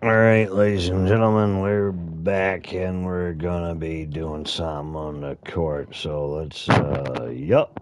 Alright, ladies and gentlemen, we're back and we're gonna be doing something on the court. So let's, yup.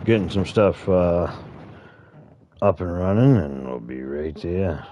Getting some stuff, up and running, and we'll be right there.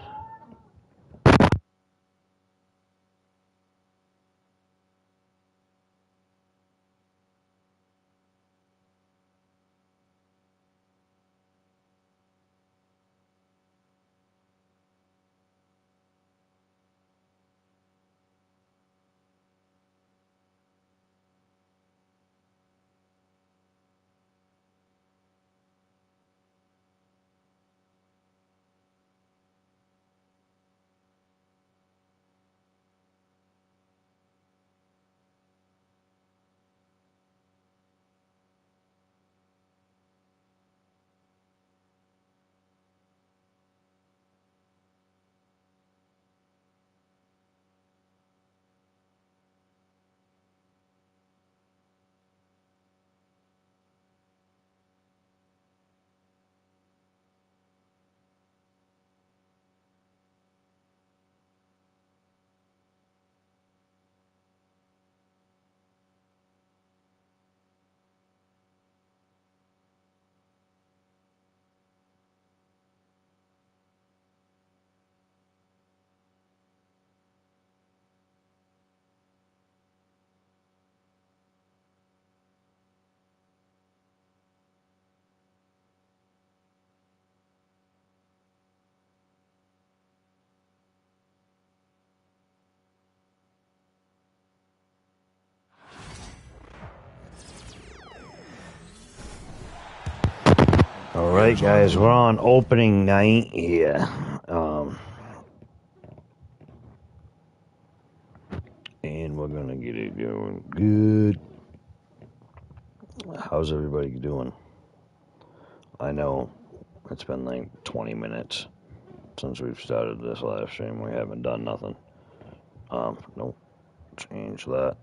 Alright, guys, we're on opening night here. And we're gonna get it going good. How's everybody doing? I know it's been like 20 minutes since we've started this live stream. We haven't done nothing. Nope. Change that.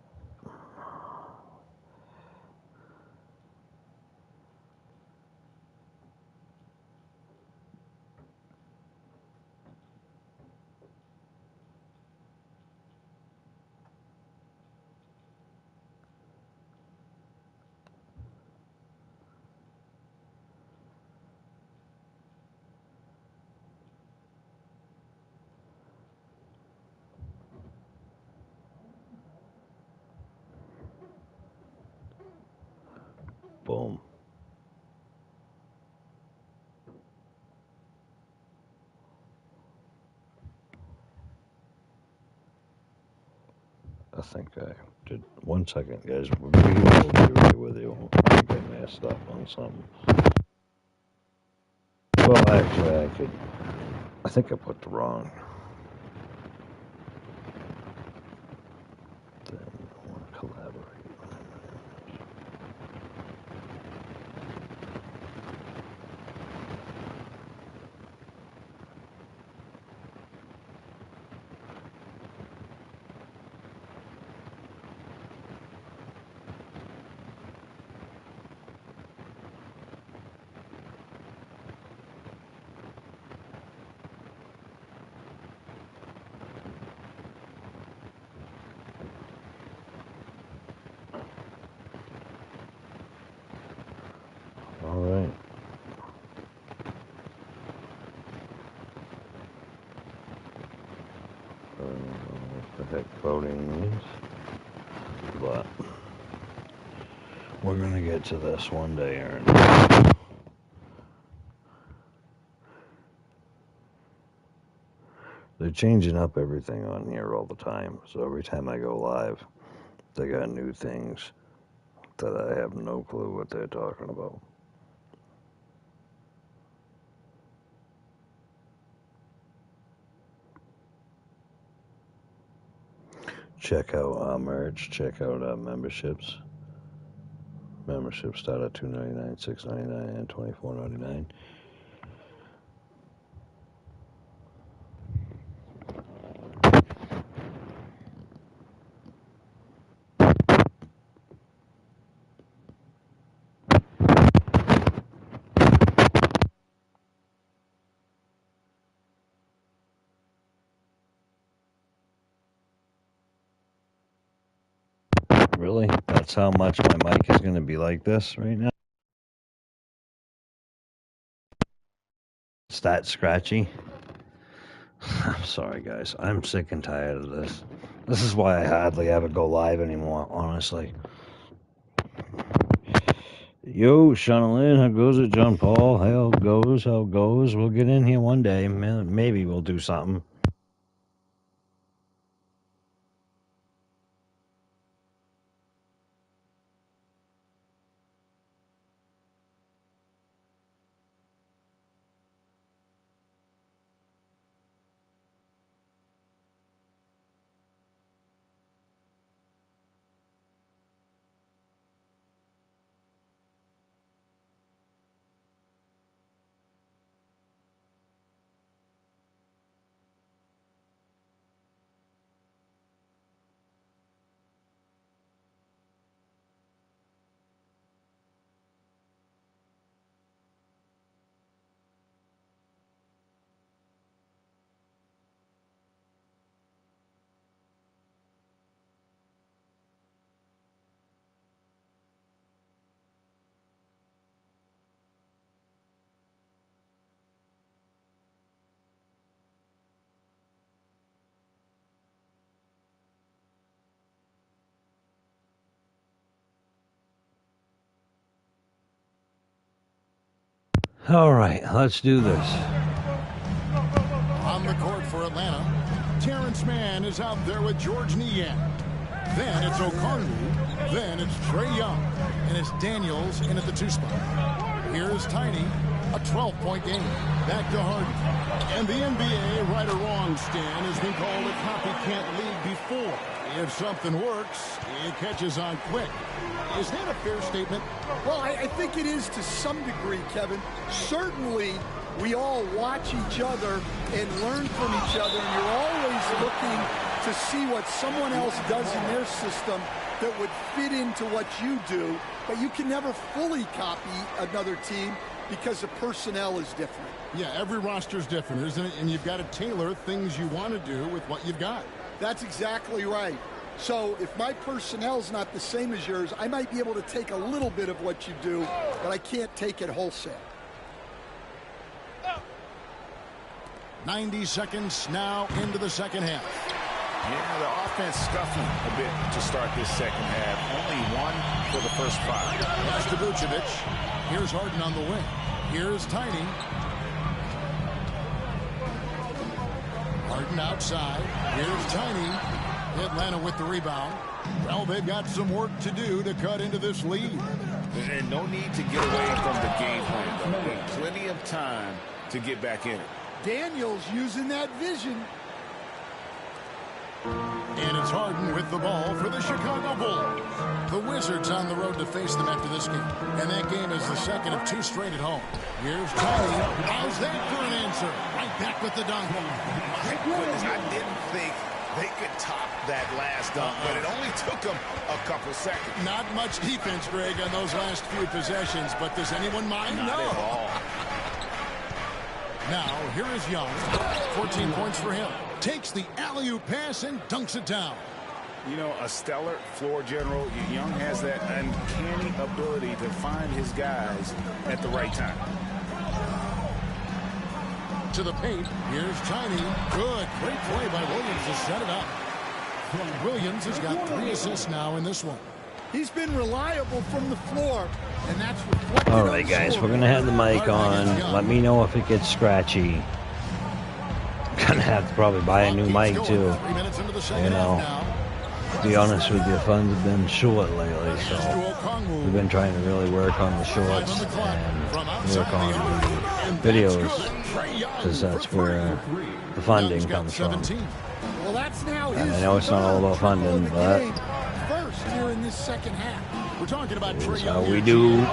Boom. I think I did. 1 second, guys. We'll be right with you. I think I messed up on something. Well, actually, I think I put the wrong. Then I want to collaborate. the heck voting means. But we're gonna get to this one day, Aaron. They're changing up everything on here all the time. So every time I go live, they got new things that I have no clue what they're talking about. Check out merch. Check out memberships. Memberships start at $2.99, $6.99, and $24.99. Really? That's how much my mic is going to be like this right now? It's that scratchy? I'm sorry, guys. I'm sick and tired of this. This is why I hardly ever go live anymore, honestly. Yo, Shonalyn, how goes it? John Paul, how goes? We'll get in here one day. Maybe we'll do something. All right, let's do this. On the court for Atlanta, Terrence Mann is out there with George Niang. Then it's Okongwu. Then it's Trae Young. And it's Daniels in at the 2 spot. Here's Tiny. A 12-point game. Back to Harden. And the NBA, right or wrong, Stan, has been called a copycat league before. If something works, it catches on quick. Is that a fair statement? Well, I think it is to some degree, Kevin. Certainly, we all watch each other and learn from each other, and you're always looking to see what someone else does in their system that would fit into what you do, but you can never fully copy another team because the personnel is different. Yeah, every roster's different, isn't it? And you've got to tailor things you want to do with what you've got. That's exactly right. So if my personnel's not the same as yours, I might be able to take a little bit of what you do, but I can't take it wholesale. 90 seconds now into the second half. Yeah, the offense scuffling a bit to start this second half. Only 1 for the first 5. That's to Vucevic. Here's Harden on the wing. Here's Tiny. Harden outside. Here's Tiny. Atlanta with the rebound. Well, they've got some work to do to cut into this lead. And no need to get away from the game plan, though. Plenty of time to get back in it. Daniels using that vision. And it's Harden with the ball for the Chicago Bulls. The Wizards on the road to face them after this game. And that game is the second of 2 straight at home. Here's Tiny. How's that for an answer? Right back with the dunk. My goodness, I didn't think they could top that last dunk, but it only took them a couple seconds. Not much defense, Greg, on those last few possessions, but does anyone mind? Not at all. Now, here is Young. 14 points for him. Takes the alley-oop pass and dunks it down. You know, a stellar floor general. Young has that uncanny ability to find his guys at the right time. To the paint. Here's Tiny. Good. Great play by Williams to set it up. Williams has got 3 assists now in this one. He's been reliable from the floor, and that's reflected. All right, guys, we're going to have the mic on. Let me know if it gets scratchy. Gonna have to probably buy a new mic, too. You know, to be honest with you, funds have been short lately, so we've been trying to really work on the shorts and work on the videos, because that's where the funding comes from. Well, that's now And I know it's not all about funding, but first here in this second half. We're talking about that's how we do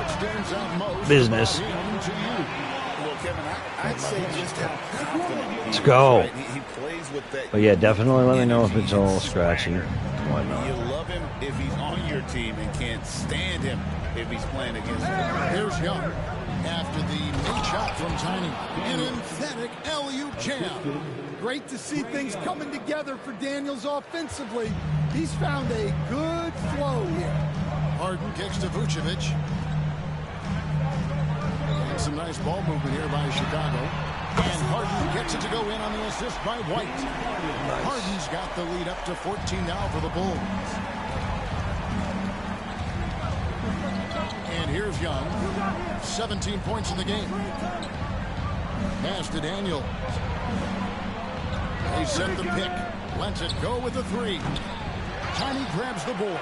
business. Well, Kevin, I'd say just how confident he Let's is, go. right? He plays with that. But yeah, definitely let me know if it's all scratchy. You Whatnot. love him if he's on your team and can't stand him if he's playing against you. Here's Young after the mid shot from Tiny. An emphatic alley-oop jam. Great to see things coming together for Daniels offensively. He's found a good flow here. Harden kicks to Vucevic. And some nice ball movement here by Chicago. And Harden gets it to go in on the assist by White. Harden's got the lead up to 14 now for the Bulls. And here's Young. 17 points in the game. Pass to Daniels. They set the pick. Lets it go with the 3. Tiny grabs the board.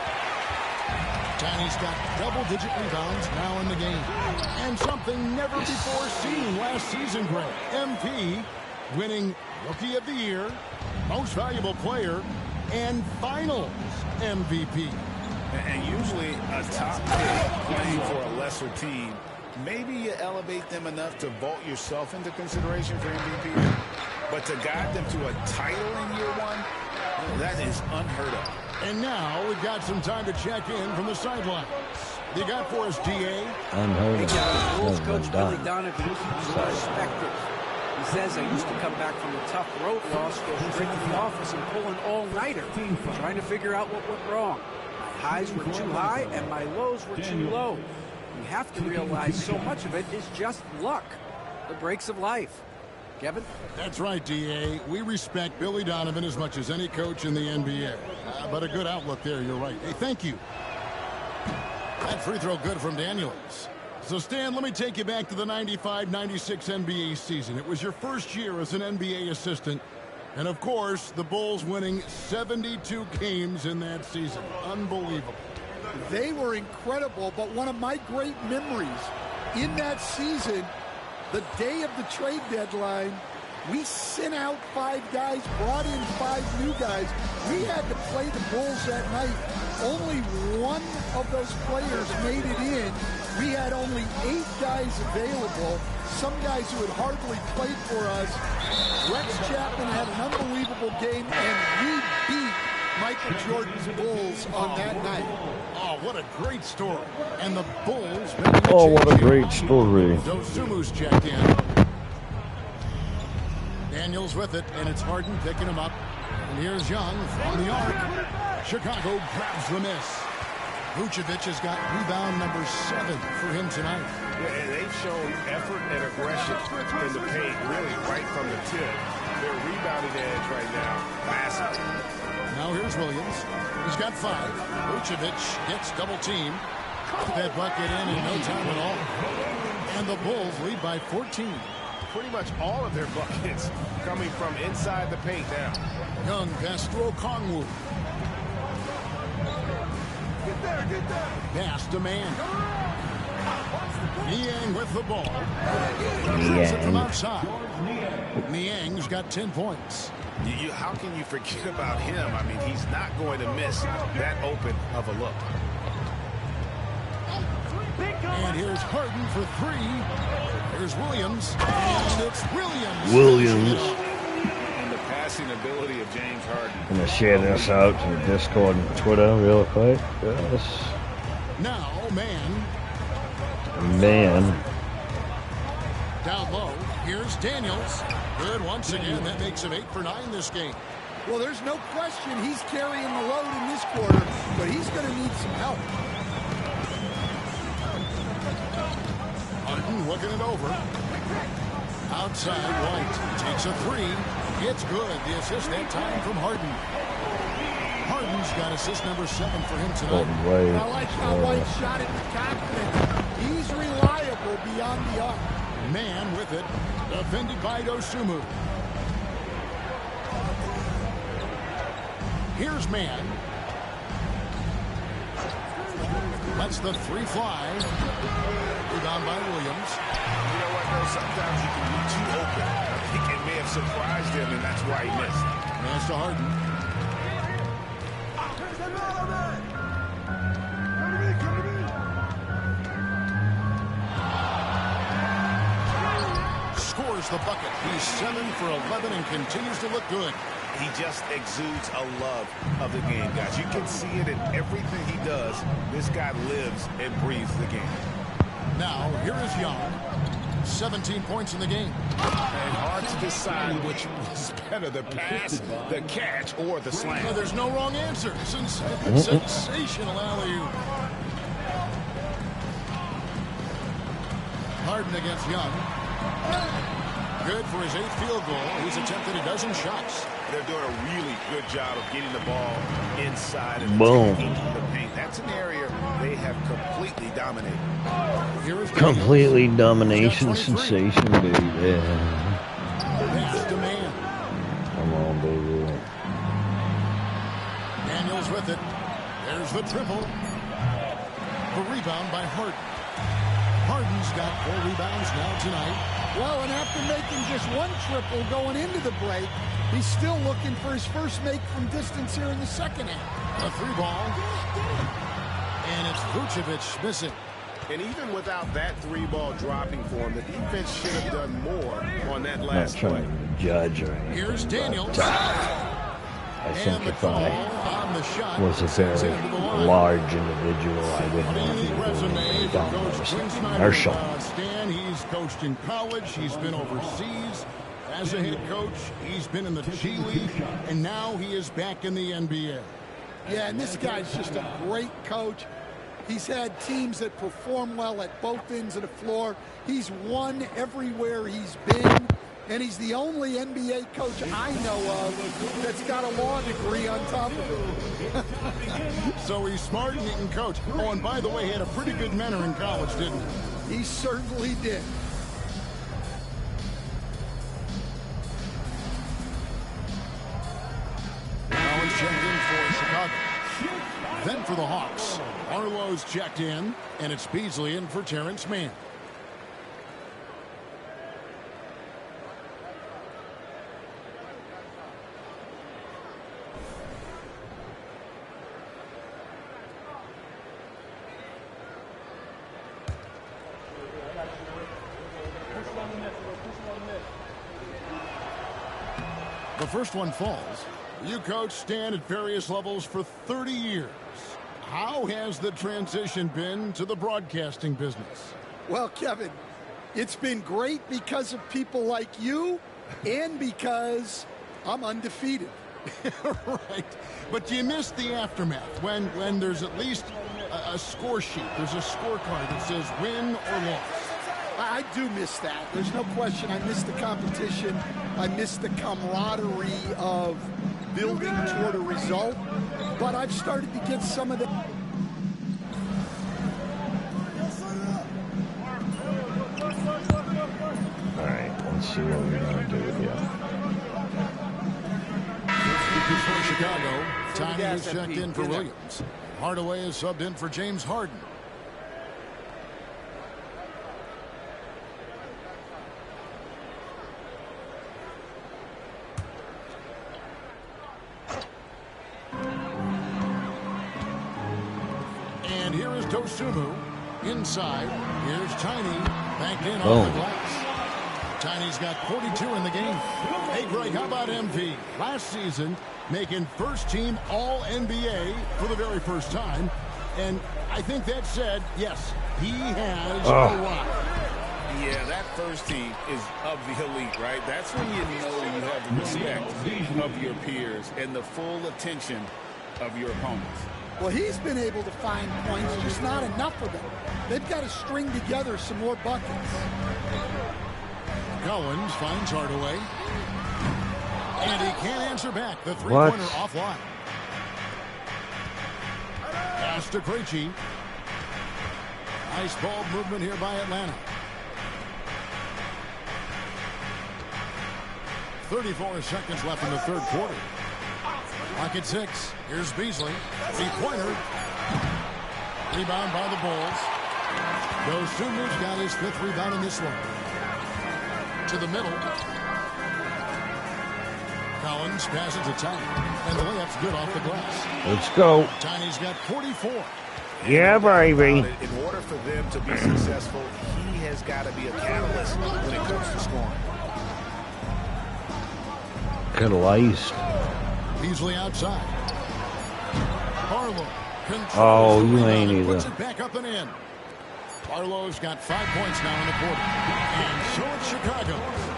Tiny's got double-digit rebounds now in the game. And something never before seen last season, Greg. MP winning Rookie of the Year, Most Valuable Player, and Finals MVP. And usually a top pick playing for a lesser team, maybe you elevate them enough to vault yourself into consideration for MVP. But to guide them to a title in year 1, that is unheard of. And now we've got some time to check in from the sidelines. You got for us, DA? Unheard Hey, of. Kevin, Bulls Hasn't coach been Billy done. Donovan is perspective. He says, I used to come back from a tough road loss, go straight to the office and pull an all-nighter, trying to figure out what went wrong. My highs were too high and my lows were too low. You have to realize so much of it is just luck, the breaks of life. Kevin? That's right, DA. We respect Billy Donovan as much as any coach in the NBA. But a good outlook there, you're right. Hey, thank you. That free throw good from Daniels. So, Stan, let me take you back to the 95-96 NBA season. It was your first year as an NBA assistant. And, of course, the Bulls winning 72 games in that season. Unbelievable. They were incredible, but one of my great memories in that season, the day of the trade deadline, we sent out 5 guys, brought in 5 new guys. We had to play the Bulls that night. Only one of those players made it in. We had only 8 guys available, some guys who had hardly played for us. Rex Chapman had an unbelievable game, and we beat Michael Jordan's Bulls on that night. Oh, what a great story. And the Bulls. Oh, what a great story. Dozumu's check in. Daniels with it, and it's Harden picking him up. And here's Young from the arc. Chicago grabs the miss. Vucevic has got rebound number 7 for him tonight. Yeah, they've shown effort and aggression in the paint, really right from the tip. Their rebounding edge right now, massive. Now here's Williams. He's got 5. Vucevic gets double teamed. Put that bucket in no time at all. And the Bulls lead by 14. Pretty much all of their buckets coming from inside the paint now. Young pass to Okongwu. Pass to Mann. Niang with the ball. Throws it from outside. Niang's got 10 points. How can you forget about him? I mean, he's not going to miss that open of a look. And here's Harden for 3. Here's Williams. And it's Williams. And the passing ability of James Harden. I'm going to share this out to the Discord and Twitter real quick. Yes. Now, Man. Down low. Here's Daniels. Good once again. That makes him 8 for 9 this game. Well, there's no question he's carrying the load in this quarter, but he's going to need some help. Harden looking it over. Outside, White takes a 3. It's good. The assist that time from Harden. Harden's got assist number 7 for him Golden tonight. White. I like how White shot it with confidence. He's reliable beyond the arc. Man with it, defended by Dosunmu. Here's Man. Lets the 3 fly. Rebound by Williams. You know what, though? Sometimes you can be too open. I think it may have surprised him, and that's why he missed. Pass to Harden. Scores the bucket. He's 7 for 11 and continues to look good. He just exudes a love of the game, guys. You can see it in everything he does. This guy lives and breathes the game. Now, here is Young. 17 points in the game. And hard to decide which was better, the pass, the catch, or the slam. Well, there's no wrong answer. Sensational alley-oop. Harden against Young. Good for his 8th field goal. He's attempted a dozen shots. They're doing a really good job of getting the ball inside and Boom. into the paint. That's an area they have completely dominated. Here is Completely domination 23. sensation, baby. Yeah. Pass to Man. Come on, baby. Daniels with it. There's the triple. The rebound by Harden. Harden's got 4 rebounds now tonight. Well, and after making just 1 triple going into the break, he's still looking for his first make from distance here in the second half. A 3 ball. And it's Vucevic missing. And even without that 3-ball dropping for him, the defense should have done more on that Not last play. trying to judge or anything. Here's Daniels. I think And the if call I on the shot was a sends very him to the line. large individual, I would not Big be resume doing for down Coach those Quinn Snyder. commercial. Stan, he's coached in college. He's been overseas as a head coach. He's been in the G League, and now he is back in the NBA. Yeah, and this guy's just a great coach. He's had teams that perform well at both ends of the floor. He's won everywhere he's been, and he's the only NBA coach I know of that's got a law degree on top of it. So he's smart and he can coach. Oh, and by the way, he had a pretty good mentor in college, didn't he? He certainly did. Allen's checked in for Chicago. Then for the Hawks, Arlo's checked in, and it's Beasley in for Terrence Mann. The first one falls. You coach Stan at various levels for 30 years. How has the transition been to the broadcasting business? Well, Kevin, it's been great because of people like you and because I'm undefeated. Right. But do you miss the aftermath when there's at least a score sheet? There's a scorecard that says win or loss. I do miss that. There's no question. I miss the competition. I miss the camaraderie of building toward a result. But I've started to get some of the... All right, let's see what we're going to do here. For Chicago, Tiny is gas, checked FP. in for Get it. Williams. Hardaway is subbed in for James Harden. And here is Dosunmu. Inside, here's Tiny. Backed in off the glass. Tiny's got 42 in the game. Hey, Greg, how about MV? Last season, making first-team All-NBA for the very first time. And I think that said, yes, he has arrived. Yeah, that first team is of the elite, right? That's when you know you have the respect of your peers and the full attention of your opponents. Well, he's been able to find points, just not enough of them. They've got to string together some more buckets. Collins finds Hardaway. And he can't answer back. The three-pointer offline. Pass to Krejci. Nice ball movement here by Atlanta. 34 seconds left in the third quarter. Clock at 6. Here's Beasley. Three-pointer. Rebound by the Bulls. Dosunmu's got his 5th rebound in this one. To the middle. Collins passes to Tiny. And the layup's good off the glass. Let's go. Tiny's got 44. Yeah, baby. In order for them to be successful, he has got to be a catalyst when it comes to scoring. Could have iced. Beasley outside. Barlow controls Oh, the you rebound ain't and puts either. it back up and in. Barlow's got 5 points now in the quarter. And so it's Chicago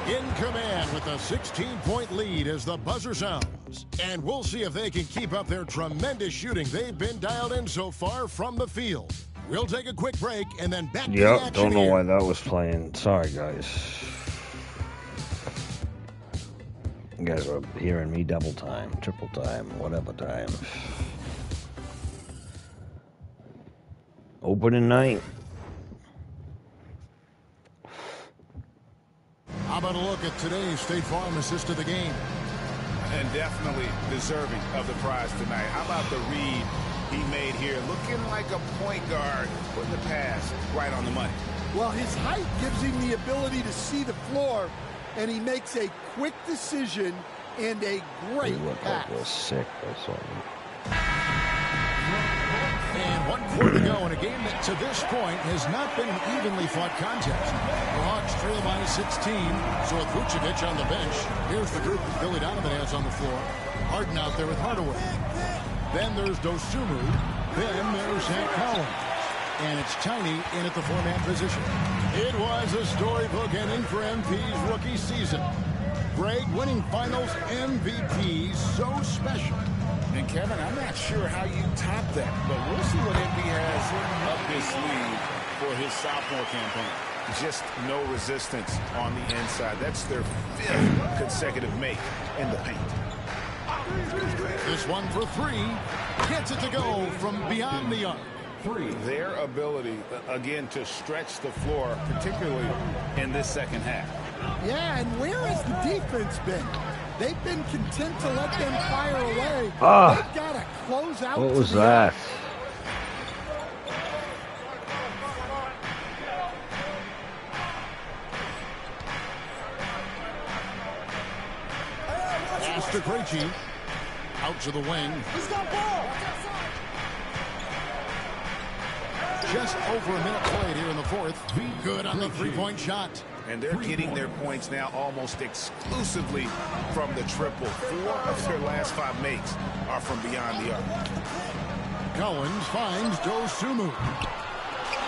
in command with a 16-point lead as the buzzer sounds. And we'll see if they can keep up their tremendous shooting they've been dialed in so far from the field. We'll take a quick break and then back to the Yep, action don't know here. why that was playing. Sorry, guys. You guys are hearing me double time, triple time, whatever time. Opening night. How about a look at today's State Farm assist of the game? And definitely deserving of the prize tonight. How about the read he made here? Looking like a point guard, putting the pass right on the money. Well, his height gives him the ability to see the floor, and he makes a quick decision and a They great look pass. like they're sick or something. And 1 quarter to go in a game that to this point has not been an evenly fought contest. The Hawks trail by 16. So with Vucevic on the bench, here's the group that Billy Donovan has on the floor. Harden out there with Hardaway. Then there's Dosunmu. Then there's Zach Collins. And it's Tiny in at the 4-man position. It was a storybook ending for MP's rookie season. Greg winning finals MVP, so special. And Kevin, I'm not sure how you top that, but we'll see what MP has up his sleeve for his sophomore campaign. Just no resistance on the inside. That's their 5th consecutive make in the paint. This one for 3. Gets it to go from beyond the arc. Their ability, again, to stretch the floor, particularly in this second half. Yeah, and where has the defense been? They've been content to let them fire away. Ah. They've got to close out. What to was the that? Pass to Krejci. Out to the wing. Just over a minute played here in the fourth. Good on the 3-point shot. And they're getting their points now almost exclusively from the triple. 4 of their last 5 makes are from beyond the arc. Collins finds Dosunmu.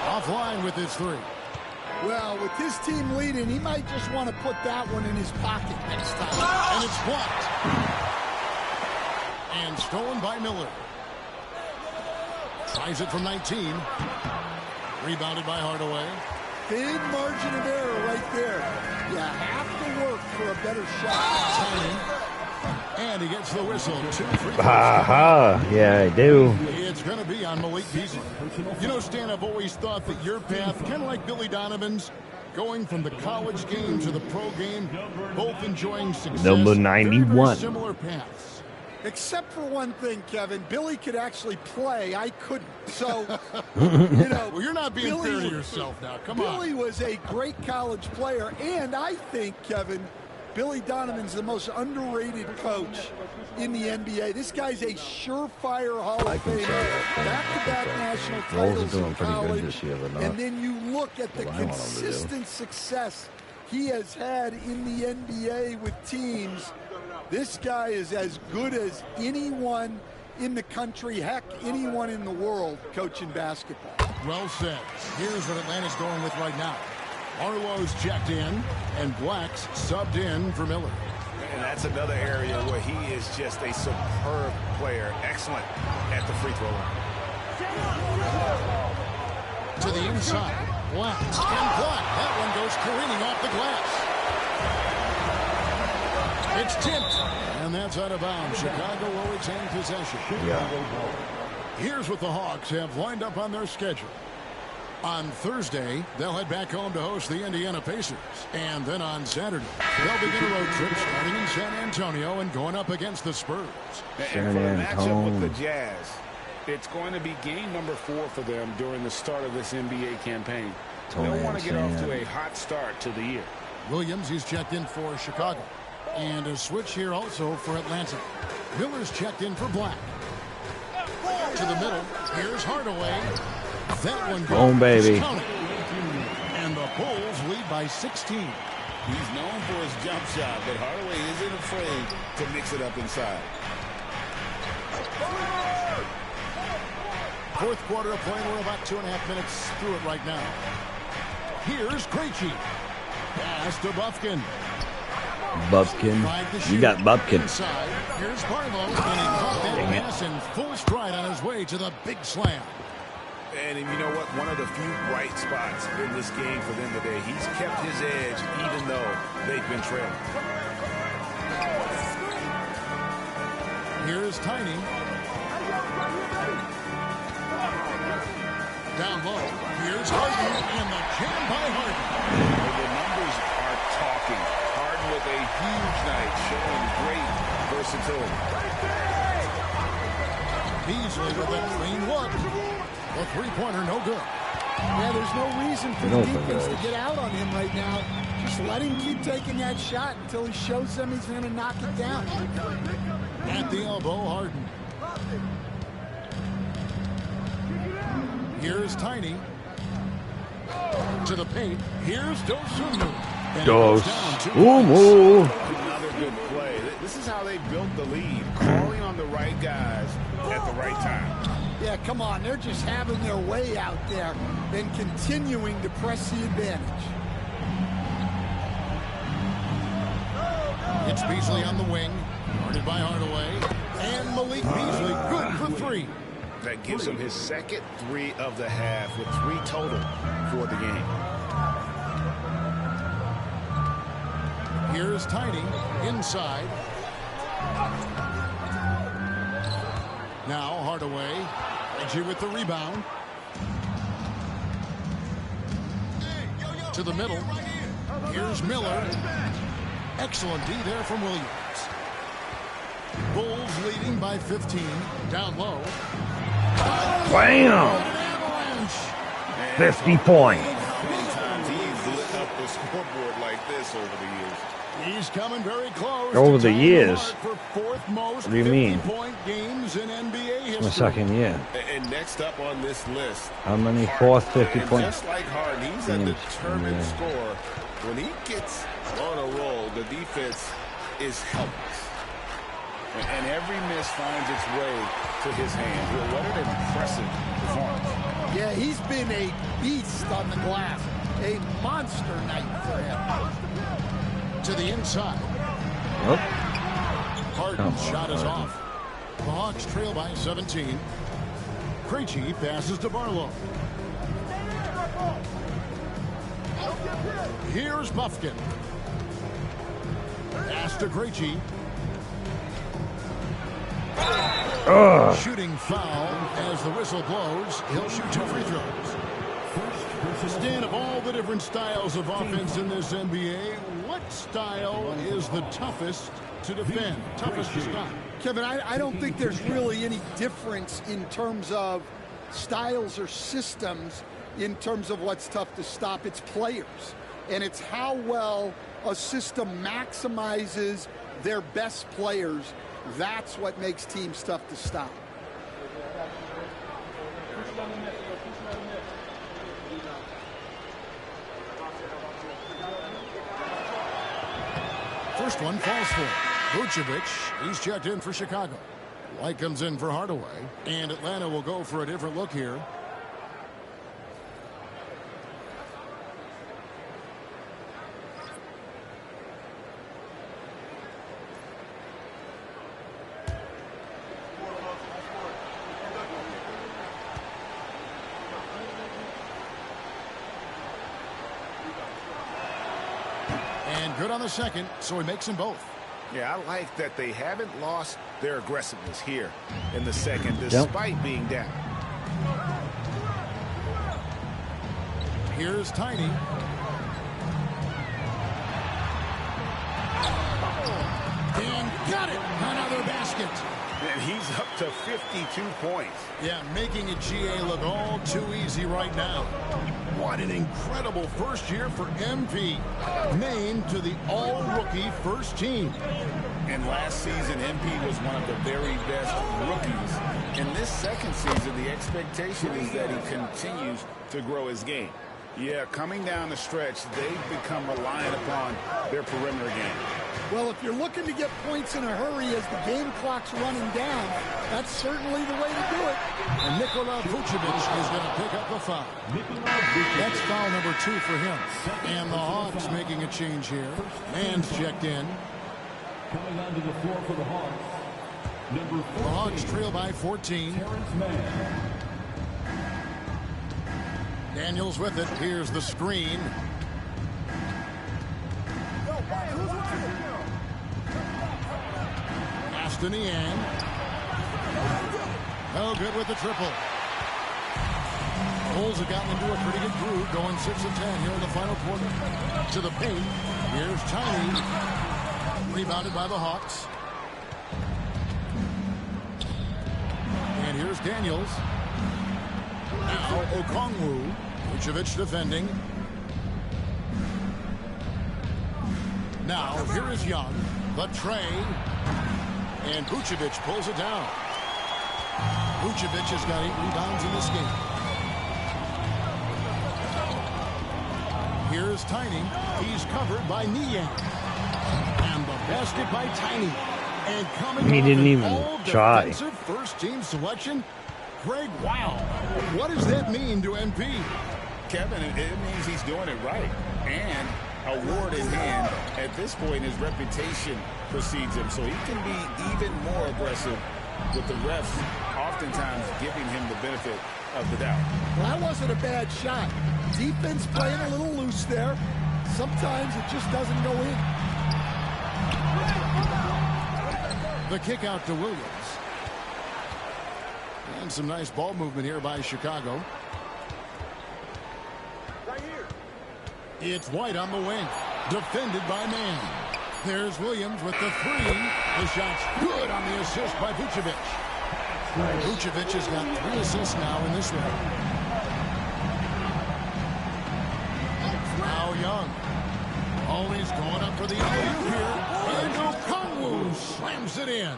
Offline with his 3. Well, with his team leading, he might just want to put that one in his pocket next time. And it's blocked. And stolen by Miller. Tries it from 19. Rebounded by Hardaway. Big margin of error right there. You have to work for a better shot. Tiny. And he gets the whistle. 2 free throws. Ha yeah, I do. It's going to be on Malik Beasley. You know, Stan, I've always thought that your path, kind of like Billy Donovan's, going from the college game to the pro game, both enjoying success. Number Very, 91. very similar paths. Except for one thing, Kevin. Billy could actually play. I couldn't. So, you know. Well, you're not being Billy fair to was- yourself now. Come Billy on. was a great college player. And I think, Kevin, Billy Donovan's the most underrated coach in the NBA. This guy's a surefire Hall I of can say Famer. that. Back-to-back national Bulls titles are doing in pretty good college. this year, they're not. And then you look at the What I want 'em to do. consistent success he has had in the NBA with teams. This guy is as good as anyone in the country, heck, anyone in the world coaching basketball. Well said. Here's what Atlanta's going with right now. Arlo's checked in, and Black's subbed in for Miller. And that's another area where he is just a superb player. Excellent at the free throw line. To the inside. Black. And Black. That one goes careening off the glass. It's tipped. And that's out of bounds. Chicago will retain possession. Yeah. Here's what the Hawks have lined up on their schedule. On Thursday, they'll head back home to host the Indiana Pacers. And then on Saturday, they'll begin a road trip starting in San Antonio and going up against the Spurs. And for the matchup with the Jazz, it's going to be game number 4 for them during the start of this NBA campaign. They'll want to get off to a hot start to the year. Williams, he's checked in for Chicago. And a switch here also for Atlanta. Miller's checked in for Black. To the middle, here's Hardaway. That one goes. Boom, baby. And the Bulls lead by 16. He's known for his jump shot, but Hardaway isn't afraid to mix it up inside. Fourth quarter of play. We're about 2.5 minutes through it right now. Here's Krejci. Pass to Bufkin. Bubkin. You got Bubkin. Inside. Here's Barlow. And he caught that pass in full stride on his way to the big slam. And you know what? One of the few bright spots in this game for them today. He's kept his edge even though they've been trailing. Here's Tiny. Down low. Here's Harden. And the jam by Harden. The numbers are talking. Harden with a huge night, showing great versatility. Beasley with a clean look. The three-pointer, no good. Yeah, there's no reason for the defense to get out on him right now. Just let him keep taking that shot until he shows them he's going to knock it down. At the elbow, Harden. Here's Tiny. To the paint. Here's Dosunmu. Dosunmu. Another good play. This is how they built the lead. Calling on the right guys at the right time. Yeah, come on. They're just having their way out there and continuing to press the advantage. It's Beasley on the wing. Guarded by Hardaway. And Malik Beasley, good for 3. That gives him his second 3 of the half with 3 total for the game. Here's Tiny inside. Now Hardaway. Reggie with the rebound. To the middle. Here's Miller. Excellent D there from Williams. Bulls leading by 15. Down low. Bam! 50 points. Many times he's lit up the scoreboard like this over the years. He's coming very close. Over the years? For fourth most What do you mean? 50-point games in NBA history. My second year. And next up on this list, How many fourth 50 and points? just like Harden, he's a determined scorer. When he gets on a roll, the defense is helpless. And every miss finds its way to his hand. Well, what an impressive performance. Yeah, he's been a beast on the glass. A monster night for him. To the inside. Nope. Harden's shot is off. The Hawks trail by 17. Krejci passes to Barlow. Here's Bufkin. Pass to Krejci. Shooting foul as the whistle blows. He'll shoot 2 free throws. Stan, of all the different styles of offense in this NBA, what style is the toughest to defend, toughest to stop? Kevin, I don't think there's really any difference in terms of styles or systems in terms of what's tough to stop. It's players. And it's how well a system maximizes their best players. That's what makes teams tough to stop. First one falls for Vucevic. He's checked in for Chicago. White comes in for Hardaway. And Atlanta will go for a different look here. And good on the second, so he makes them both. Yeah, I like that they haven't lost their aggressiveness here in the second, despite being down. Here's Tiny. And got it. Another basket. And he's up to 52 points. Yeah, making a GA look all too easy right now. What an incredible first year for MP. Named to the all-rookie first team. And last season, MP was one of the very best rookies. In this second season, the expectation is that he continues to grow his game. Yeah, coming down the stretch, they've become reliant upon their perimeter game. Well, if you're looking to get points in a hurry as the game clock's running down, that's certainly the way to do it. And Nikola Vucevic is going to pick up the foul. That's foul number 2 for him. And the Hawks making a change here. Man's checked in. Coming onto the floor for the Hawks. The Hawks trail by 14. Terrence Mann. Daniels with it. Here's the screen. Aston Niang. Oh, good with the triple. Bulls have gotten into a pretty good groove, going 6 of 10 here in the final quarter. To the paint. Here's Tiny. Rebounded by the Hawks. And here's Daniels. Now Okongwu. Vucevic defending. Now here is Young. The tray. And Vucevic pulls it down. Vucevic has got 8 rebounds in this game. Here's Tiny. He's covered by Niang. And the basket by Tiny. And coming He didn't even all try. Defensive first team selection. Greg, wow. What does that mean to MP? Kevin, it means he's doing it right. And award in hand, at this point, his reputation precedes him. So he can be even more aggressive with the refs oftentimes giving him the benefit of the doubt. Well, that wasn't a bad shot. Defense playing a little loose there. Sometimes it just doesn't go in. The kick out to Williams. And some nice ball movement here by Chicago. Right here. It's White on the wing. Defended by Mann. There's Williams with the 3. The shot's good on the assist by Vucevic. Vucevic has got 3 assists now in this one. Now Young. Always going up for the alley-oop here. And Okongwu slams it in.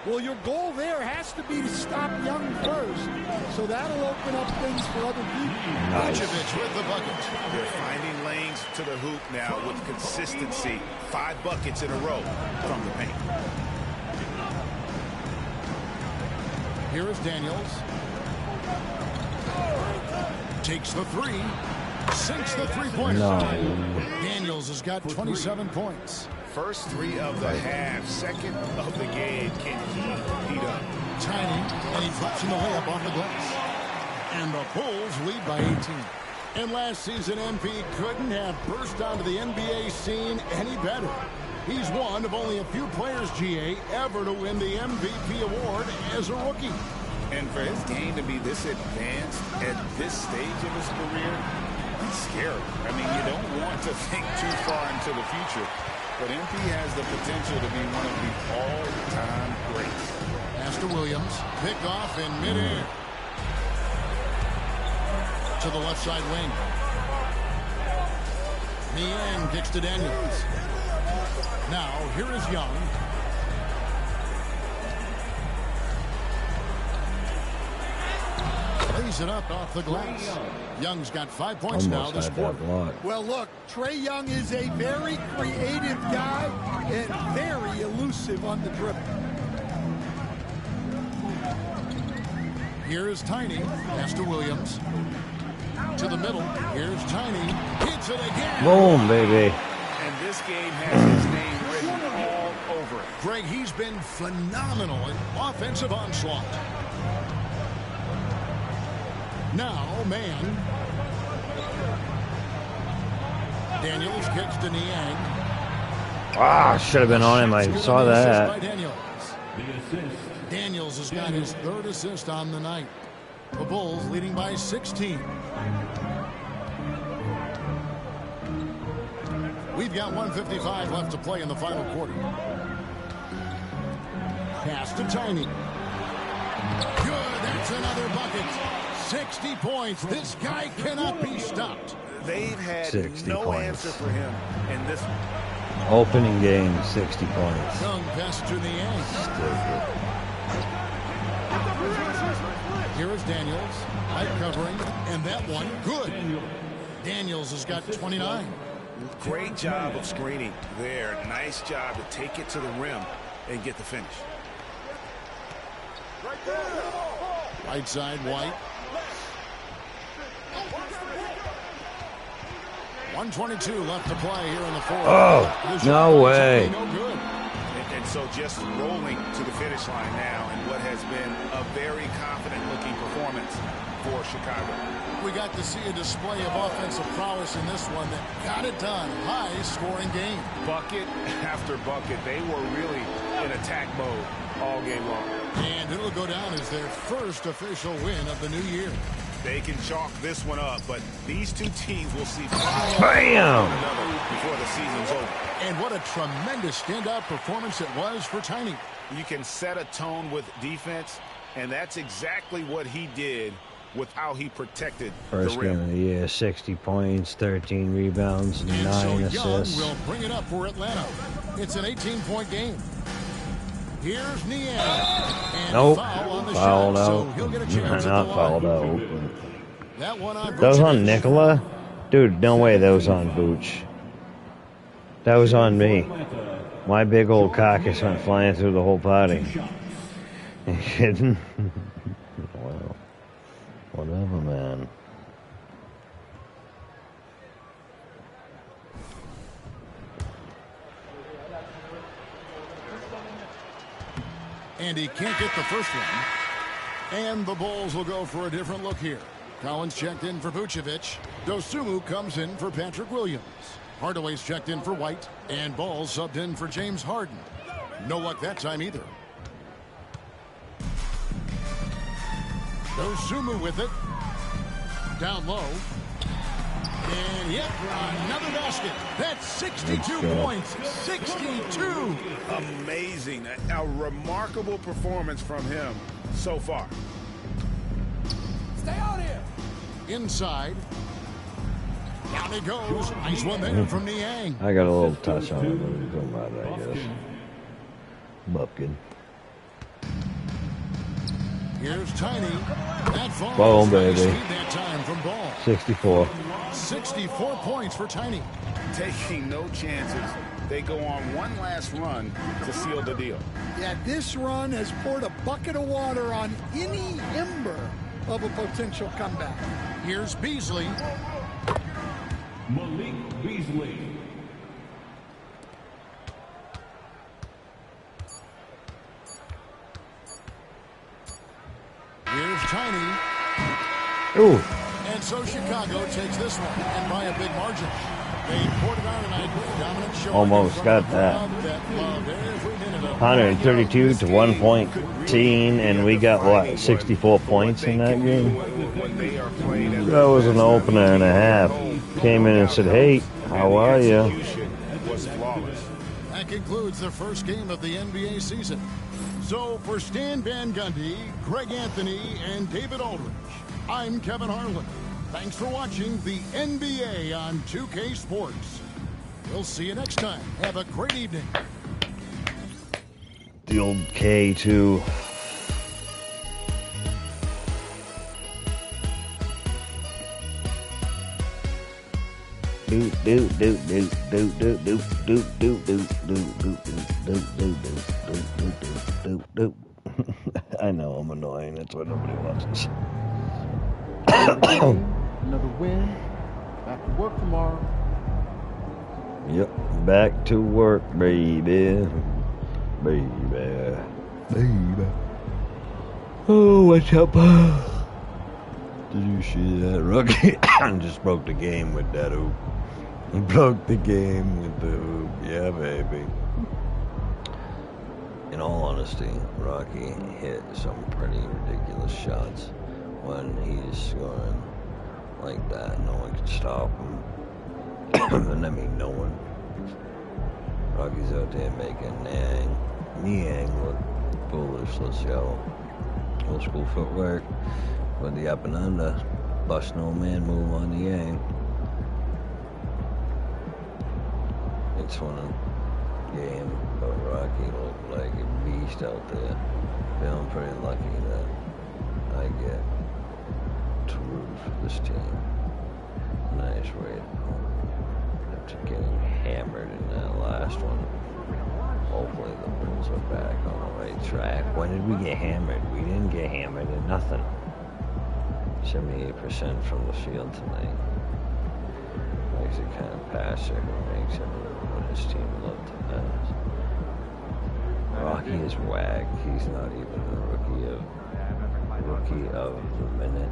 Well, your goal there has to be to stop Young first. So that'll open up things for other people. Nice. Vucevic with the bucket. They're finding lanes to the hoop now with consistency. 5 buckets in a row from the paint. Here is Daniels. Takes the 3. Sinks the 3-pointer. No. Daniels has got 27 points. First 3 of the half, second of the game. Can he heat up? Tiny, and he drops in the layup off the glass. And the Bulls lead by 18. And last season, MP couldn't have burst onto the NBA scene any better. He's one of only a few players, GA, ever to win the MVP award as a rookie. And for his game to be this advanced at this stage of his career, it's scary. I mean, you don't want to think too far into the future, but MP has the potential to be one of the all-time greats. Pass to Williams. Picked off in midair. To the left side wing. Niang kicks to Daniels. Now, here is Young. Lays it up off the glass. Young's got 5 points now Almost this had that quarter. block. Well, look, Trae Young is a very creative guy and very elusive on the dribble. Here is Tiny. Pass to Williams. To the middle. Here's Tiny. Hits it again. Boom, baby. And this game has his name written all over it. Greg, he's been phenomenal in offensive onslaught. Now, man. Daniels kicks to Niang. Ah, should have been on him. I saw that. Daniels. Daniels has got his 3rd assist on the night. The Bulls leading by 16. We've got 1:55 left to play in the final quarter. Pass to Tiny. Good, that's another bucket. 60 points. This guy cannot be stopped. They've had 60 no points. answer for him in this one. Opening game, 60 points. Young pass to the end. Stupid. Here is Daniels. High covering. And that one, good. Daniels has got 29. Great job of screening there. Nice job to take it to the rim and get the finish. Right side, White. 1:22 left to play here in the fourth. Oh, no way. No good. And so just rolling to the finish line now in what has been a very confident-looking performance for Chicago. We got to see a display of offensive prowess in this one that got it done. High-scoring game. Bucket after bucket. They were really in attack mode all game long. And it'll go down as their first official win of the new year. They can chalk this one up, but these two teams will see Bam! before the season's over. And what a tremendous standout performance it was for Tiny. You can set a tone with defense, and that's exactly what he did with how he protected First the game rim. of the year, 60 points, 13 rebounds, And 9 so Young assists. will bring it up for Atlanta. It's an 18-point game. Here's Niang. And Nope. foul on the Fouled shot, out. so he'll get a chance at Not the fouled line. out. That one on That was on Vucevic. Nikola? Dude, no way that was on Vooch. That was on me. My big old carcass went flying through the whole party. You kidding? Well, whatever, man. And he can't get the first one. And the Bulls will go for a different look here. Collins checked in for Vucevic. Dosunmu comes in for Patrick Williams. Hardaway's checked in for White. And Ball subbed in for James Harden. No luck that time either. Dosunmu with it. Down low. And yep, another basket. That's 62 points. 62. Amazing. A remarkable performance from him so far. Stay out here. Inside. Down he goes. Nice one there from Niang. I got a little touch on it, but it don't matter, I guess. Bupkin. Here's Tiny. That falls. Boom, Nice baby. feed that time from Ball. 64. 64 points for Tiny. Taking no chances. They go on one last run to seal the deal. Yeah, this run has poured a bucket of water on any ember of a potential comeback. Here's Beasley. Malik Beasley. Here's Tiny. Ooh. And so Chicago takes this one, and by a big margin. They poured it on tonight with a dominant showing. Almost in front got of a that. crowd that loved every minute of it. 132 to 1.10, and we got, what, 64 points in that game? That was an opener and a half. Came in and said, hey, how are you? Execution was flawless. That concludes the first game of the NBA season. So for Stan Van Gundy, Greg Anthony, and David Aldridge, I'm Kevin Harlan. Thanks for watching the NBA on 2K Sports. We'll see you next time. Have a great evening. The old K2. Do do do do do do do do do do do do do do do do do. I know I'm annoying. That's why nobody watches. Another win. Back to work tomorrow. Yep, back to work, baby. Baby. Baby. Oh, what's up? Did you see that rookie? Just broke the game with that hoop. Broke the game with the hoop. Yeah, baby. In all honesty, Rocky hit some pretty ridiculous shots when he's scoring like that. No one can stop him. And I mean, no one. Rocky's out there making Niang look foolish. Let's go. Old school footwork with the up and under. Bust no man move on Niang. It's one game, but Rocky looked like a beast out there. Feeling pretty lucky that I get to root for this team. Nice way after getting hammered in that last one. Hopefully the Bulls are back on the right track. When did we get hammered? We didn't get hammered in nothing. 78% from the field tonight. Makes it kind of passive. Makes everyone his team look to pass. Rocky is whack. He's not even the rookie of the minute.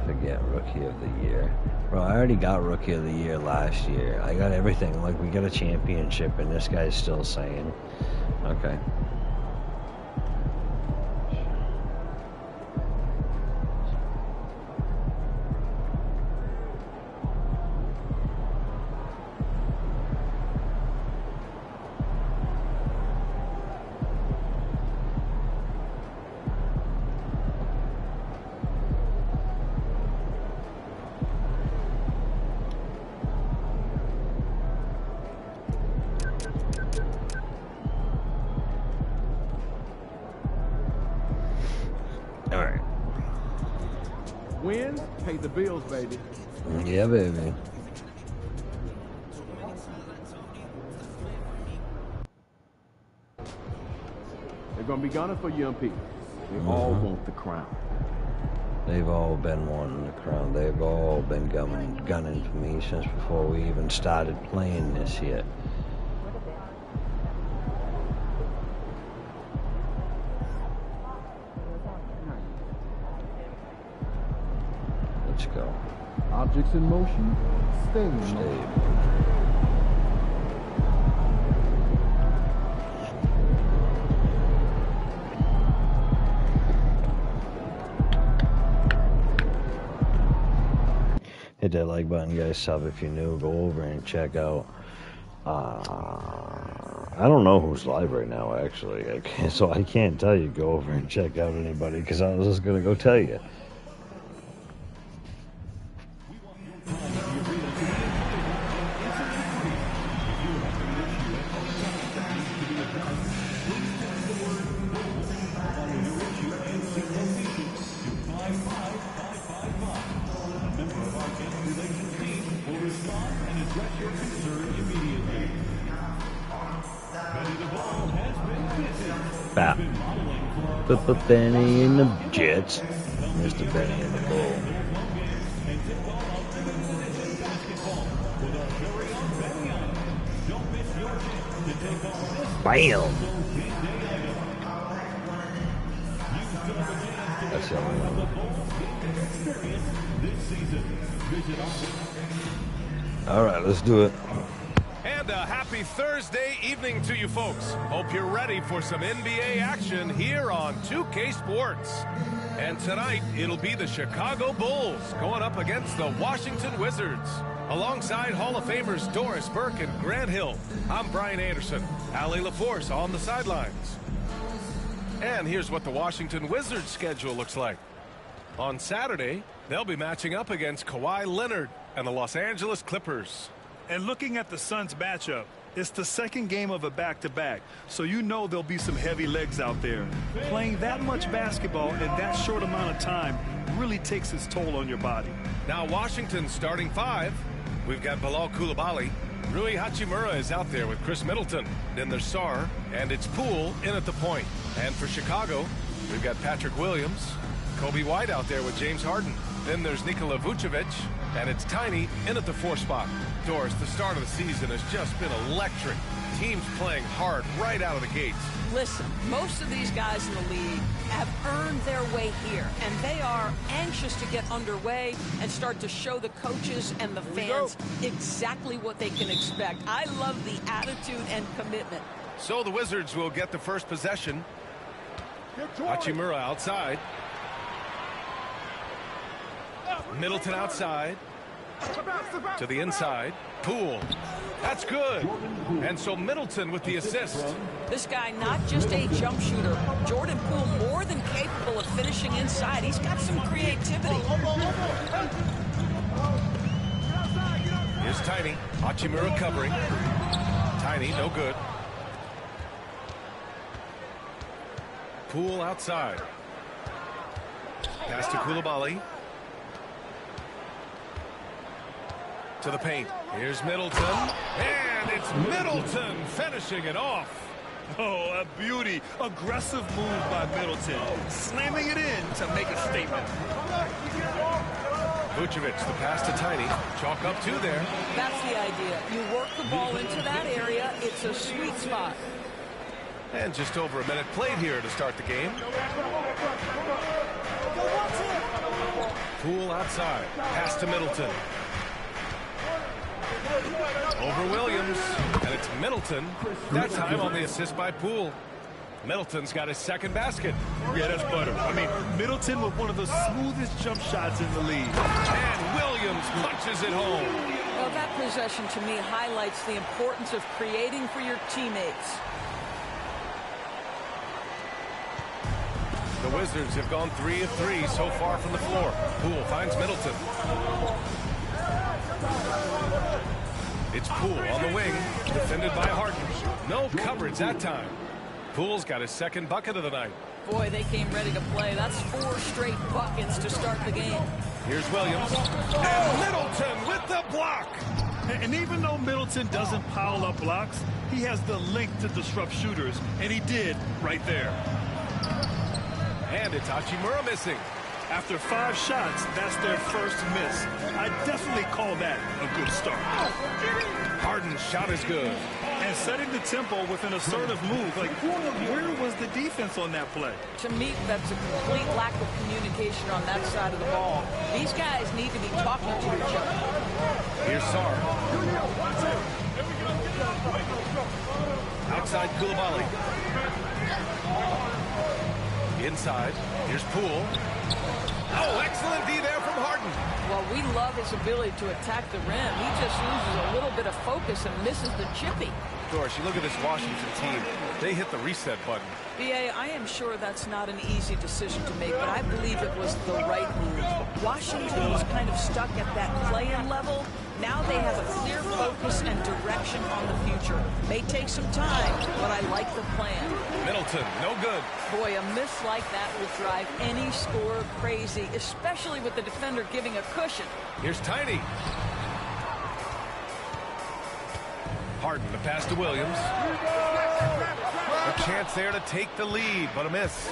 Forget rookie of the year. Bro, I already got rookie of the year last year. I got everything. Like, we got a championship, and this guy's still saying, okay. Wins pay the bills, baby. Yeah, baby. They're gonna be gunning for young people. They all want the crown. They've all been wanting the crown. They've all been gunning for me since before we even started playing this yet. Let's go. Objects in motion, stay in motion. Stay. Hit that like button, guys. Sub if you're new. Go over and check out. I don't know who's live right now, actually. So I can't tell you. Go over and check out anybody because I was just gonna go tell you. Bap. Put Benny in the Jets. Mr. Benny in the Bull. Bam! That's the only one. All right, let's do it. And a happy Thursday evening to you folks. Hope you're ready for some NBA action here on 2K Sports. And tonight, it'll be the Chicago Bulls going up against the Washington Wizards. Alongside Hall of Famers Doris Burke and Grant Hill, I'm Brian Anderson. Allie LaForce on the sidelines. And here's what the Washington Wizards schedule looks like. On Saturday, they'll be matching up against Kawhi Leonard and the Los Angeles Clippers. And looking at the Suns matchup, it's the second game of a back-to-back, so you know there'll be some heavy legs out there. Playing that much basketball in that short amount of time really takes its toll on your body. Now Washington's starting five. We've got Bilal Coulibaly. Rui Hachimura is out there with Chris Middleton. Then there's Sarr, and it's Poole in at the point. And for Chicago, we've got Patrick Williams, Kobe White out there with James Harden. Then there's Nikola Vucevic, and it's Tiny in at the 4 spot. Doris, the start of the season has just been electric. teams playing hard right out of the gates. Listen, most of these guys in the league have earned their way here, and they are anxious to get underway and start to show the coaches and the fans exactly what they can expect. I love the attitude and commitment. So the Wizards will get the first possession. Hachimura outside. Middleton outside. To the inside. Poole. That's good. And so Middleton with the assist. This guy, not just a jump shooter. Jordan Poole more than capable of finishing inside. He's got some creativity. Here's Tiny. Hachimura covering. Tiny, no good. Poole outside. Pass to Coulibaly. To the paint. Here's Middleton. And it's Middleton finishing it off. Oh, a beauty. Aggressive move by Middleton. Slamming it in to make a statement. Vucevic, the pass to Tiny. Chalk up two there. That's the idea. You work the ball into that area. It's a sweet spot. And just over a minute played here to start the game. Poole outside. Pass to Middleton. Over Williams. And it's Middleton. That time on the assist by Poole. Middleton's got his second basket. Yeah, that's butter. I mean, Middleton with one of the smoothest jump shots in the league. And Williams punches it home. Well, that possession to me highlights the importance of creating for your teammates. The Wizards have gone 3 of 3 so far from the floor. Poole finds Middleton. It's Poole on the wing, defended by Harden. No coverage that time. Poole's got his second bucket of the night. Boy, they came ready to play. That's 4 straight buckets to start the game. Here's Williams. And Middleton with the block. And even though Middleton doesn't pile up blocks, he has the length to disrupt shooters, and he did right there. And it's Hachimura missing. After 5 shots, that's their first miss. I definitely call that a good start. Harden's shot is good. And setting the tempo with an assertive move. Like, where was the defense on that play? To me, that's a complete lack of communication on that side of the ball. These guys need to be talking to each other. Here's Sarr. Outside Coulibaly. Inside. Here's Poole. Oh, excellent D there from Harden. Well, we love his ability to attack the rim. He just loses a little bit of focus and misses the chippy. Doris, you look at this Washington team. They hit the reset button. B.A., I am sure that's not an easy decision to make, but I believe it was the right move. Washington was kind of stuck at that play-in level. Now they have a clear focus and direction on the future. May take some time, but I like the plan. Middleton, no good. Boy, a miss like that will drive any scorer crazy, especially with the defender giving a cushion. Here's Tiny. Harden, the pass to Williams. A chance there to take the lead, but a miss.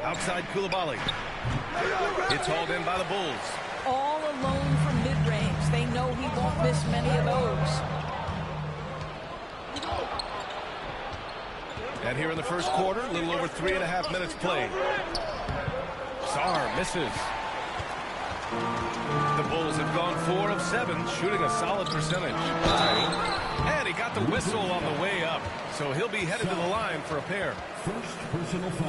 Outside Coulibaly. It's hauled in by the Bulls. All alone from mid-range. They know he won't miss many of those. And here in the first quarter, a little over 3.5 minutes played. Sarr misses. The Bulls have gone 4 of 7, shooting a solid percentage. And he got the whistle on the way up, so he'll be headed to the line for a pair.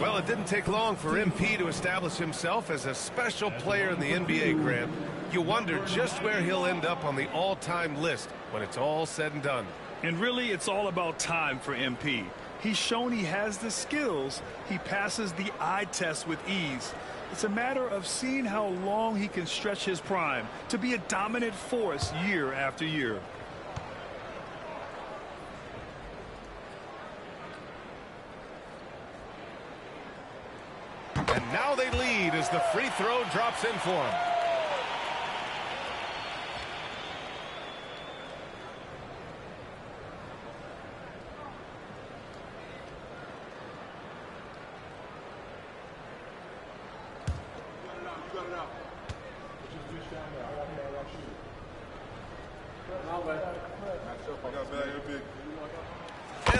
Well, it didn't take long for MP to establish himself as a special player in the NBA, Grant. You wonder just where he'll end up on the all-time list when it's all said and done. And really, it's all about time for MP. He's shown he has the skills. He passes the eye test with ease. It's a matter of seeing how long he can stretch his prime to be a dominant force year after year. And now they lead as the free throw drops in for him.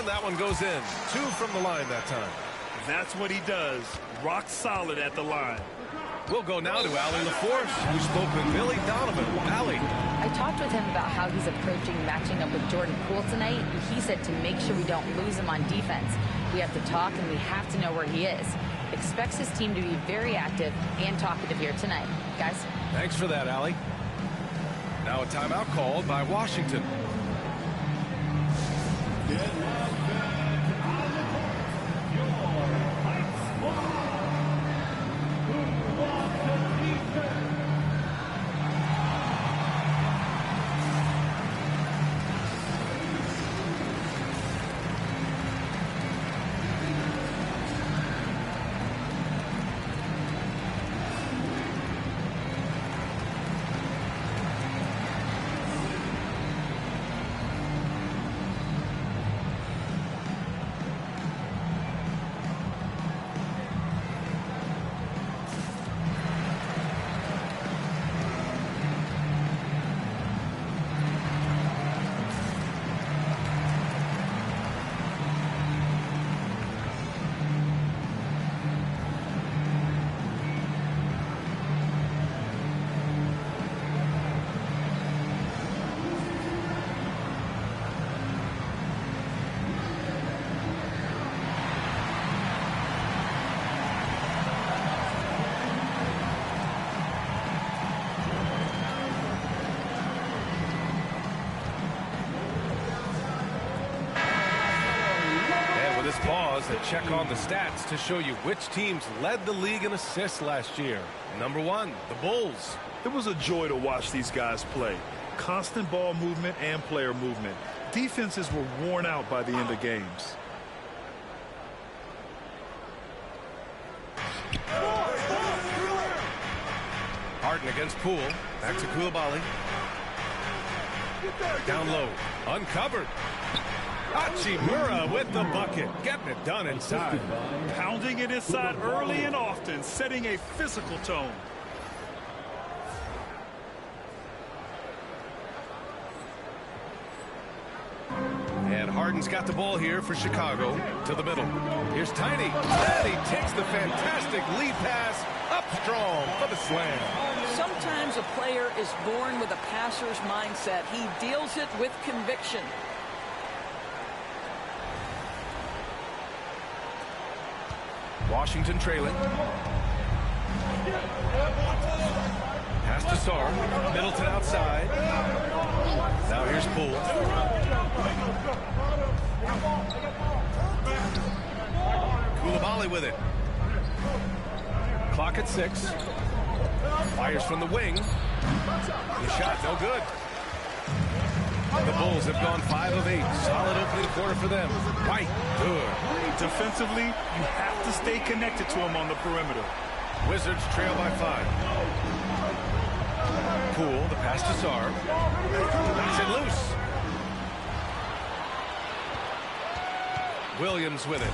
And that one goes in. 2 from the line that time. That's what he does. Rock solid at the line. We'll go now to Allie LaForce, who spoke with Billy Donovan. Allie. I talked with him about how he's approaching matching up with Jordan Poole tonight. He said to make sure we don't lose him on defense, we have to talk and we have to know where he is. Expects his team to be very active and talkative here tonight. Guys. Thanks for that, Allie. Now a timeout called by Washington. Pause and check on the stats to show you which teams led the league in assists last year. Number 1, the Bulls. It was a joy to watch these guys play. Constant ball movement and player movement. Defenses were worn out by the end of games. Harden against Poole. Back to Coulibaly. Down low. Uncovered. Hachimura with the bucket. Getting it done inside. Pounding it inside early and often, setting a physical tone. And Harden's got the ball here for Chicago. To the middle. Here's Tiny. And he takes the fantastic lead pass up strong for the slam. Sometimes a player is born with a passer's mindset. He deals it with conviction. Washington trailing. Pass to Sarr. Middleton outside. Now here's Poole. Coulibaly with it. Clock at 6. Fires from the wing. The shot no good. The Bulls have gone 5 of 8. Solid opening quarter for them. White, good. Defensively, you have to stay connected to him on the perimeter. Wizards trail by 5. Poole, the pass to Sarr. Knocks it loose. Williams with it.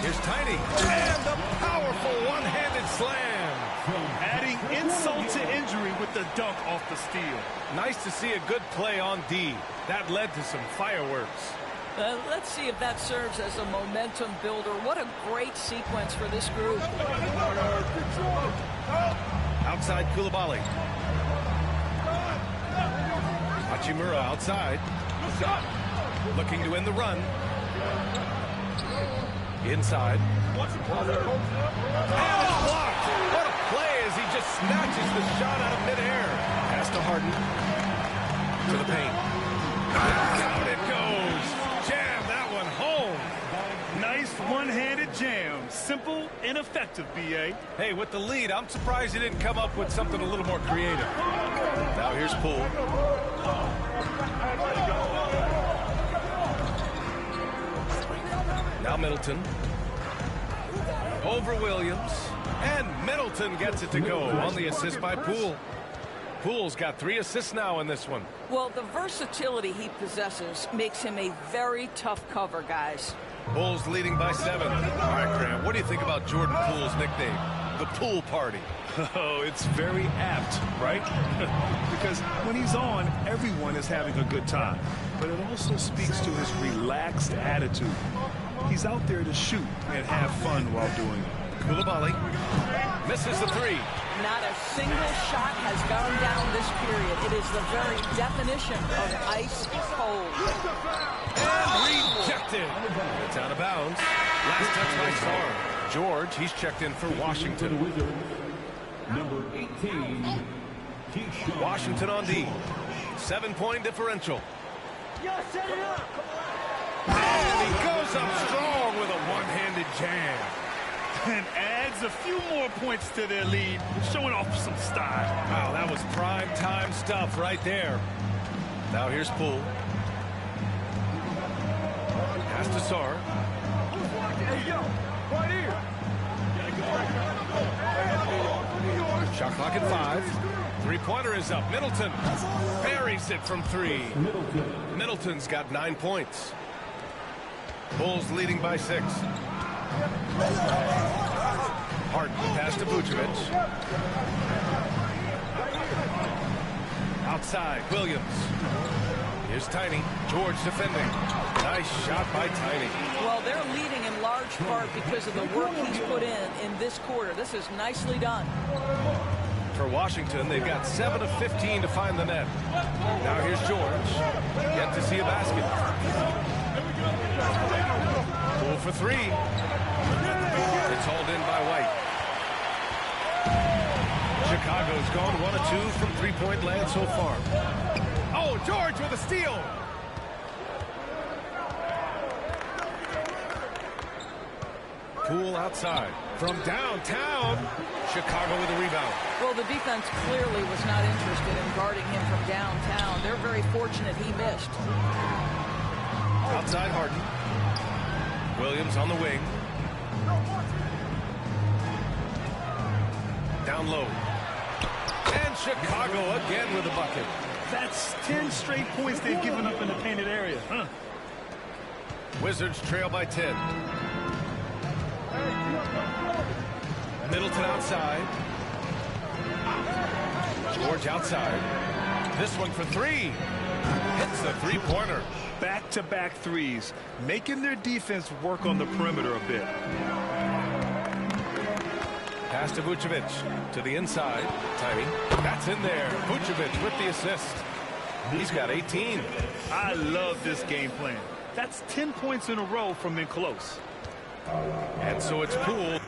Here's Tiny. And the powerful one-handed slam. Adding insult to injury with the dunk off the steal. Nice to see a good play on D. That led to some fireworks. Let's see if that serves as a momentum builder. What a great sequence for this group. Outside Coulibaly. Hachimura outside. Looking to end the run. Inside. And it's blocked. What a play as he just snatches the shot out of midair. Pass to Harden. To the paint. Out it goes. Jam that one home. Nice one-handed jam. Simple and effective, B.A. Hey, with the lead, I'm surprised he didn't come up with something a little more creative. Now here's Poole. Now Middleton. Over Williams. And Middleton gets it to go on the assist by Poole. Poole's got 3 assists now in this one. Well, the versatility he possesses makes him a very tough cover, guys. Bulls leading by 7. All right, Graham, what do you think about Jordan Poole's nickname? the pool party. Oh, it's very apt, right? Because when he's on, everyone is having a good time. But it also speaks to his relaxed attitude. He's out there to shoot and have fun while doing it. Koulibaly misses the three. Not a single shot has gone down this period. It is the very definition of ice cold. And rejected. It's out of bounds. Last touch by Sarr. George, he's checked in for Washington. Number 18, Washington on D. 7-point differential. And he goes up strong with a one-handed jam. And adds a few more points to their lead, showing off some style. Wow, that was prime time stuff right there. Now here's Poole. Pass to Sarr. Shot clock at 5. Three-pointer is up. Middleton buries it from 3. Middleton's got 9 points. Bulls leading by 6. Harden pass to Vucevic. Outside, Williams. Here's Tiny. George defending. Nice shot by Tiny. Well, they're leading in large part because of the work he's put in this quarter. This is nicely done. For Washington, they've got 7 of 15 to find the net. Now here's George. Yet to see a basket. Poole for 3. It's hauled in by White. Chicago's gone 1 of 2 from three-point land so far. Oh, George with a steal. Poole outside. From downtown, Chicago with a rebound. Well, the defense clearly was not interested in guarding him from downtown. They're very fortunate he missed. Outside Harden. Williams on the wing. Down low. And Chicago again with a bucket. That's 10 straight points they've given up in the painted area. Huh? Wizards trail by 10. Middleton outside. George outside. This one for 3. Hits the three-pointer. Back-to-back threes, making their defense work on the perimeter a bit. Pass to Vucevic. To the inside. Tiny. That's in there. Vucevic with the assist. He's got 18. I love this game plan. That's 10 points in a row from in close. And so it's Poole.